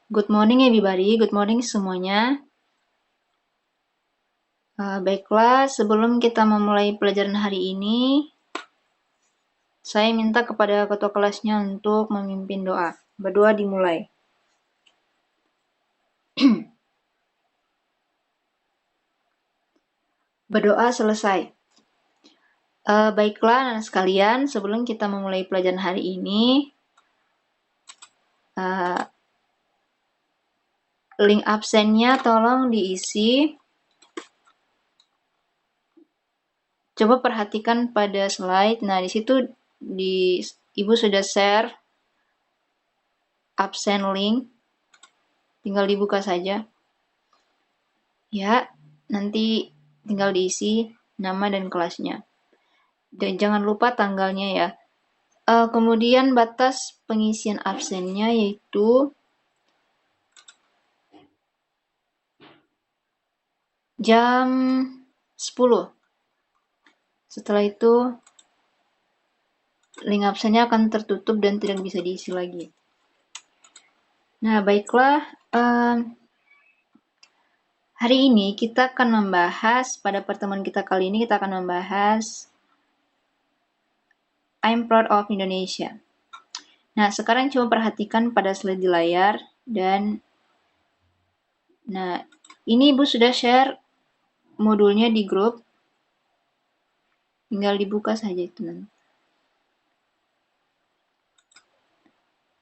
Good morning everybody, good morning semuanya. Baiklah, sebelum kita memulai pelajaran hari ini, saya minta kepada ketua kelasnya untuk memimpin doa. Berdoa dimulai. Berdoa selesai. Baiklah anak sekalian, sebelum kita memulai pelajaran hari ini, link absennya tolong diisi. Coba perhatikan pada slide. Nah, di situ Ibu sudah share absen link. Tinggal dibuka saja. Ya, nanti tinggal diisi nama dan kelasnya. Dan jangan lupa tanggalnya ya. Kemudian batas pengisian absennya yaitu jam 10. Setelah itu link absennya akan tertutup dan tidak bisa diisi lagi. Nah, baiklah. Hari ini kita akan membahas, pada pertemuan kita kali ini kita akan membahas I'm proud of Indonesia. Nah, sekarang coba perhatikan pada slide di layar dan nah, ini Ibu sudah share modulnya di grup. Tinggal dibuka saja itu nanti.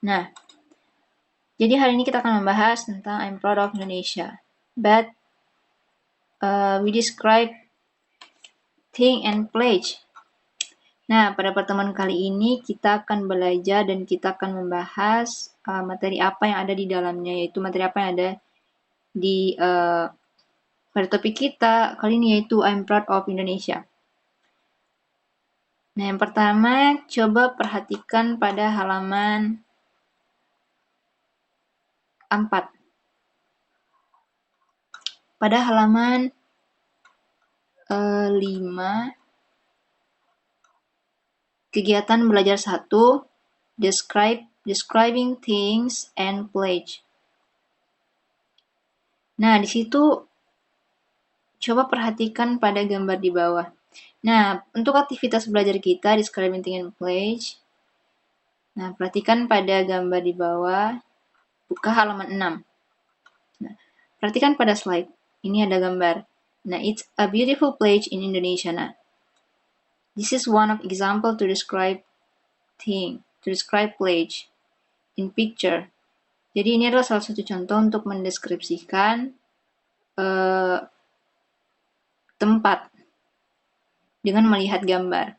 Nah, jadi hari ini kita akan membahas tentang I'm proud of Indonesia. But we describe thing and pledge. Nah, pada pertemuan kali ini kita akan belajar dan kita akan membahas materi apa yang ada di dalamnya, yaitu materi apa yang ada di pada topik kita kali ini, yaitu I'm proud of Indonesia. Nah, yang pertama, coba perhatikan pada halaman 4. Pada halaman 5, kegiatan belajar 1, describing things and pledge. Nah, di situ coba perhatikan pada gambar di bawah. Nah, untuk aktivitas belajar kita, describing things and pledge. Nah, perhatikan pada gambar di bawah, buka halaman 6. Nah, perhatikan pada slide. Ini ada gambar. Nah, it's a beautiful pledge in Indonesia. Nah, this is one of example to describe pledge in picture. Jadi ini adalah salah satu contoh untuk mendeskripsikan tempat dengan melihat gambar.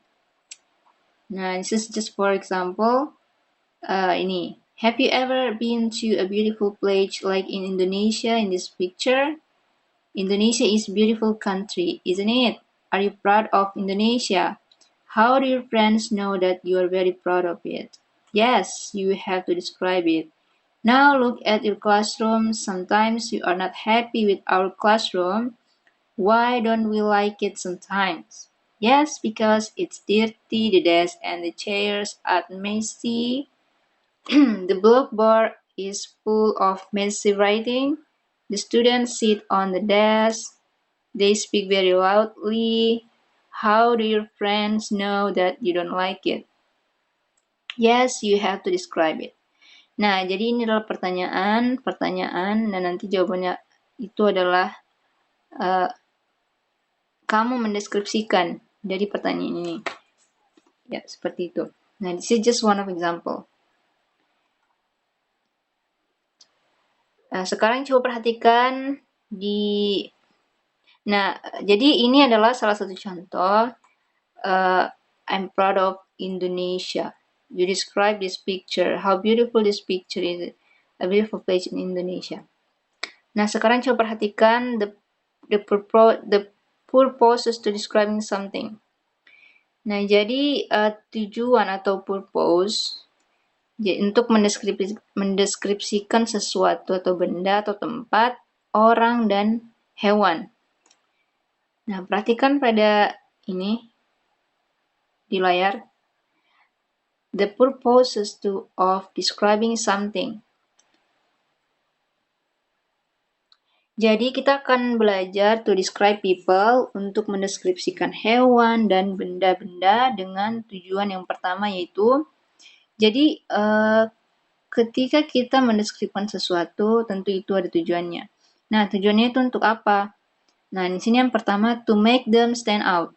Nah, this is just for example. Ini. Have you ever been to a beautiful place like in Indonesia in this picture? Indonesia is a beautiful country, isn't it? Are you proud of Indonesia? How do your friends know that you are very proud of it? Yes, you have to describe it. Now look at your classroom. Sometimes you are not happy with our classroom. Why don't we like it sometimes? Yes, because it's dirty, the desks and the chairs are messy. The blackboard is full of messy writing. The students sit on the desk. They speak very loudly. How do your friends know that you don't like it? Yes, you have to describe it. Nah, jadi ini adalah pertanyaan, dan nanti jawabannya itu adalah kamu mendeskripsikan dari pertanyaan ini. Ya, seperti itu. Nah, this is just one of example. Nah, sekarang coba perhatikan Nah, jadi ini adalah salah satu contoh I'm proud of Indonesia. You describe this picture. How beautiful this picture is. A beautiful place in Indonesia. Nah, sekarang coba perhatikan the purposes to describing something. Nah, jadi tujuan atau purpose untuk mendeskripsikan sesuatu atau benda atau tempat, orang, dan hewan. Nah, perhatikan pada ini di layar. The purposes of describing something. Jadi kita akan belajar to describe people untuk mendeskripsikan hewan dan benda-benda dengan tujuan yang pertama yaitu jadi ketika kita mendeskripsikan sesuatu tentu itu ada tujuannya. Nah, tujuannya itu untuk apa? Nah, di sini yang pertama to make them stand out.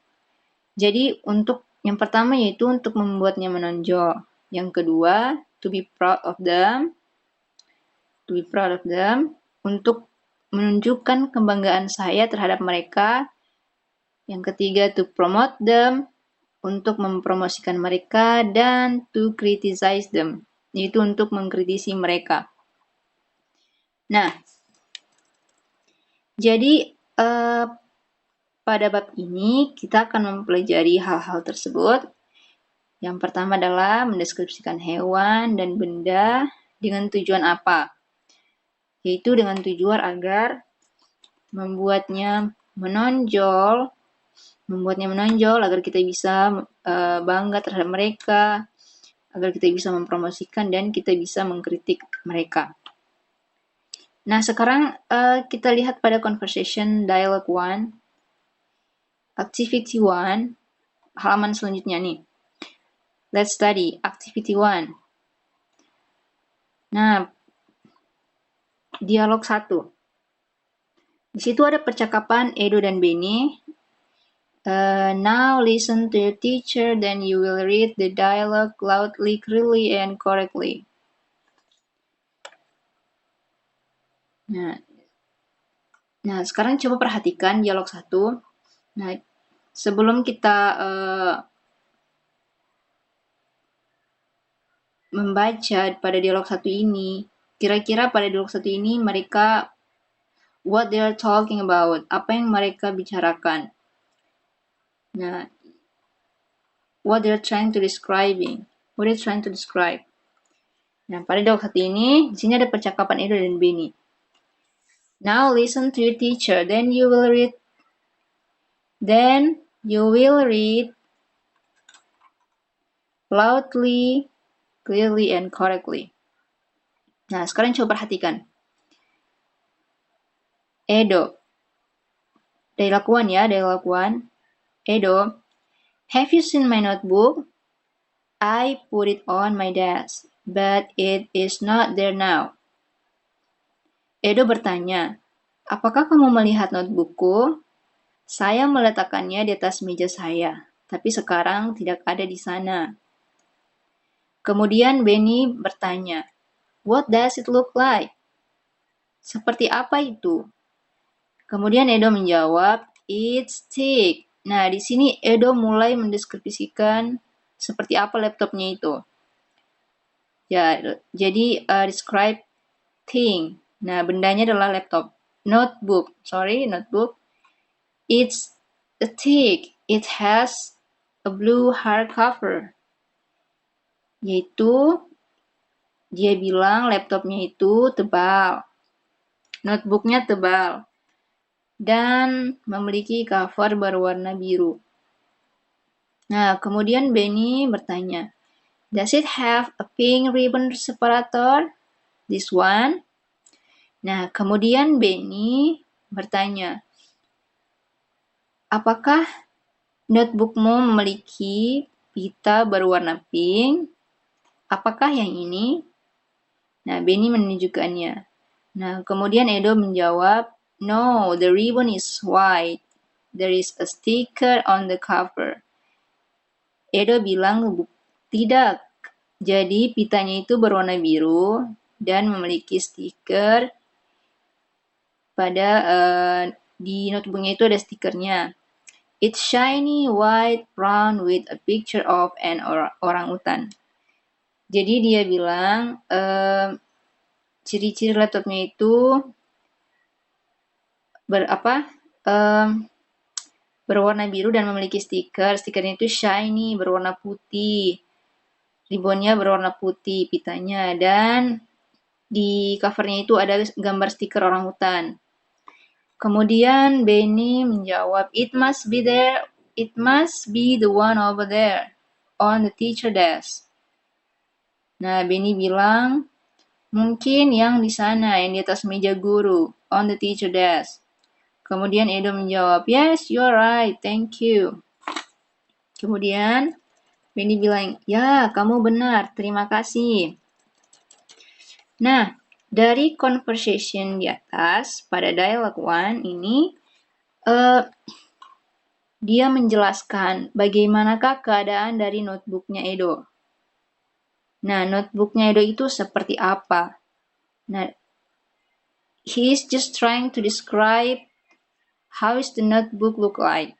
Jadi untuk yang pertama yaitu untuk membuatnya menonjol. Yang kedua, to be proud of them. Untuk menunjukkan kebanggaan saya terhadap mereka. Yang ketiga, to promote them, untuk mempromosikan mereka, dan to criticize them, yaitu untuk mengkritisi mereka. Nah, jadi pada bab ini kita akan mempelajari hal-hal tersebut. Yang pertama adalah mendeskripsikan hewan dan benda dengan tujuan apa? Yaitu dengan tujuan agar membuatnya menonjol agar kita bisa bangga terhadap mereka, agar kita bisa mempromosikan dan kita bisa mengkritik mereka. Nah, sekarang kita lihat pada conversation dialogue 1, activity 1, halaman selanjutnya nih. Let's study activity 1. Nah, dialog 1. Di situ ada percakapan Edo dan Benny. Now listen to your teacher, then you will read the dialogue loudly, clearly, and correctly. Nah, sekarang coba perhatikan dialog 1. Nah, sebelum kita membaca pada dialog 1 ini, kira-kira pada dialog 1 ini mereka what they are talking about, apa yang mereka bicarakan. Nah, what they are trying to describe. Nah, pada dialog 1 ini, di sini ada percakapan Edo dan Benny. Now listen to your teacher, then you will read loudly, clearly, and correctly. Nah, sekarang coba perhatikan. Edo. Dialog 1. Edo, have you seen my notebook? I put it on my desk, but it is not there now. Edo bertanya, apakah kamu melihat notebookku? Saya meletakkannya di atas meja saya, tapi sekarang tidak ada di sana. Kemudian Benny bertanya, what does it look like? Seperti apa itu? Kemudian Edo menjawab, it's thick. Nah, di sini Edo mulai mendeskripsikan seperti apa laptopnya itu. Ya, jadi describe thing. Nah, bendanya adalah laptop. Notebook. It's thick. It has a blue hardcover. Yaitu, dia bilang laptopnya itu tebal. Notebooknya tebal. Dan memiliki cover berwarna biru. Nah, kemudian Benny bertanya, does it have a pink ribbon separator? This one? Nah, kemudian Benny bertanya, apakah notebookmu memiliki pita berwarna pink? Apakah yang ini? Nah, Benny menunjukkannya. Nah, kemudian Edo menjawab, no, the ribbon is white. There is a sticker on the cover. Edo bilang, tidak. Jadi, pitanya itu berwarna biru dan memiliki stiker pada di notebooknya itu ada stikernya. It's shiny white brown with a picture of an orangutan. Jadi dia bilang ciri-ciri laptopnya itu berwarna biru dan memiliki stiker. Stikernya itu shiny, berwarna putih. Ribbonnya berwarna putih, pitanya, dan di covernya itu ada gambar stiker orangutan. Kemudian Benny menjawab, it must be the one over there, on the teacher desk. Nah, Benny bilang, Mungkin yang di sana, yang di atas meja guru, on the teacher desk. Kemudian Edo menjawab, yes, you're right, thank you. Kemudian Wendy bilang, ya, kamu benar, terima kasih. Nah, dari conversation di atas, pada dialog 1 ini, dia menjelaskan bagaimanakah keadaan dari notebooknya Edo. Nah, notebooknya Edo itu seperti apa? Nah, he is just trying to describe how is the notebook look like.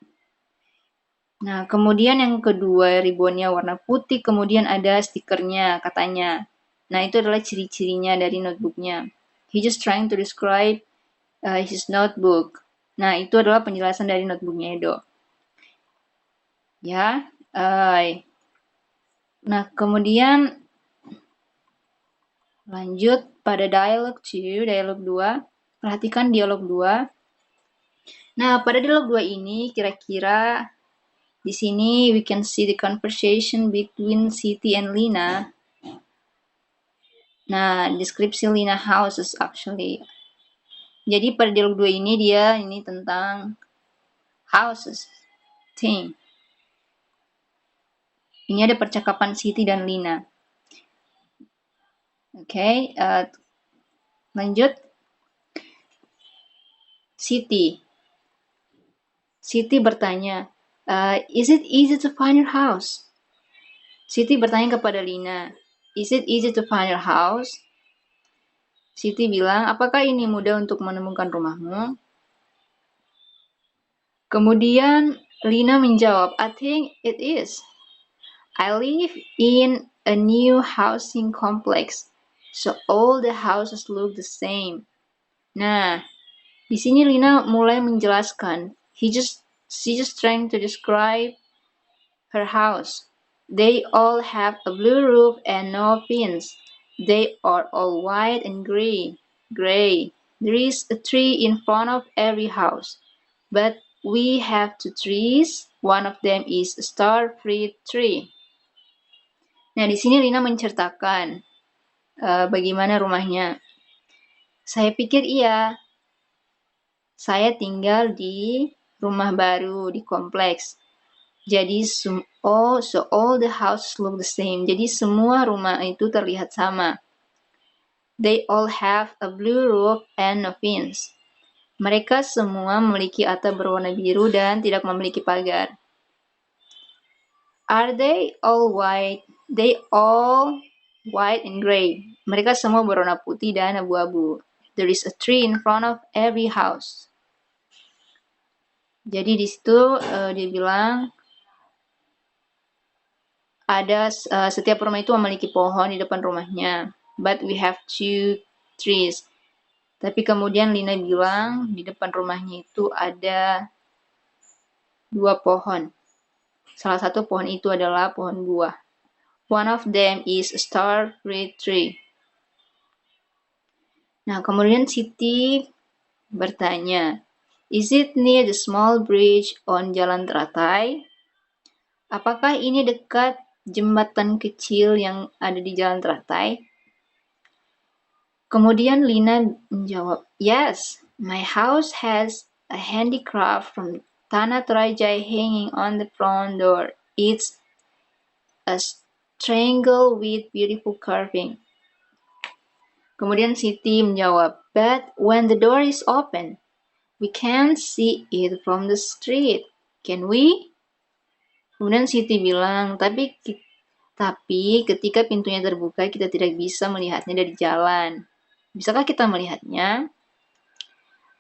Nah, kemudian yang kedua, ribbonnya warna putih, kemudian ada stikernya katanya. Nah, itu adalah ciri-cirinya dari notebooknya. He just trying to describe his notebook. Nah, itu adalah penjelasan dari notebooknya Edo. Ya, nah kemudian lanjut pada dialog 2, dialog 2. Perhatikan dialog 2. Nah, pada dialog 2 ini kira-kira di sini we can see the conversation between Siti and Lina. Nah, deskripsi Lina houses actually. Jadi pada dialog 2 ini dia ini tentang houses, thing. Ini ada percakapan Siti dan Lina. Oke, lanjut. Siti bertanya, is it easy to find your house? Siti bertanya kepada Lina, is it easy to find your house? Siti bilang, apakah ini mudah untuk menemukan rumahmu? Kemudian Lina menjawab, I think it is. I live in a new housing complex, so all the houses look the same. Nah, di sini Lina mulai menjelaskan. She just trying to describe her house. They all have a blue roof and no pins. They are all white and gray. There is a tree in front of every house, but we have 2 trees. One of them is a star fruit tree. Nah, di sini Lina menceritakan bagaimana rumahnya. Saya pikir iya. Saya tinggal di rumah baru di kompleks. Jadi all the houses look the same. Jadi semua rumah itu terlihat sama. They all have a blue roof and no fence. Mereka semua memiliki atap berwarna biru dan tidak memiliki pagar. Are they all white? They all white and gray. Mereka semua berwarna putih dan abu-abu. There is a tree in front of every house. Jadi di situ dia bilang ada setiap rumah itu memiliki pohon di depan rumahnya. But we have 2 trees. Tapi kemudian Lina bilang di depan rumahnya itu ada 2 pohon. Salah satu pohon itu adalah pohon buah. One of them is a star fruit tree. Nah, kemudian Siti bertanya, is it near the small bridge on Jalan Teratai? Apakah ini dekat jembatan kecil yang ada di Jalan Teratai? Kemudian Lina menjawab, yes, my house has a handicraft from Tanah Toraja hanging on the front door. It's a triangle with beautiful carving. Kemudian Siti menjawab, but when the door is open, we can't see it from the street. Can we? Kemudian Siti bilang, tapi ketika pintunya terbuka, kita tidak bisa melihatnya dari jalan. Bisakah kita melihatnya?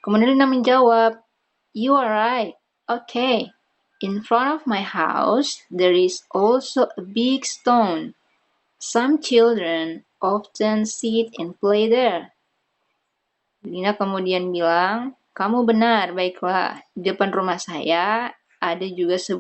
Kemudian Lina menjawab, you are right. Okay. In front of my house, there is also a big stone. Some children often sit and play there. Lina kemudian bilang, kamu benar, baiklah. Di depan rumah saya ada juga sebuah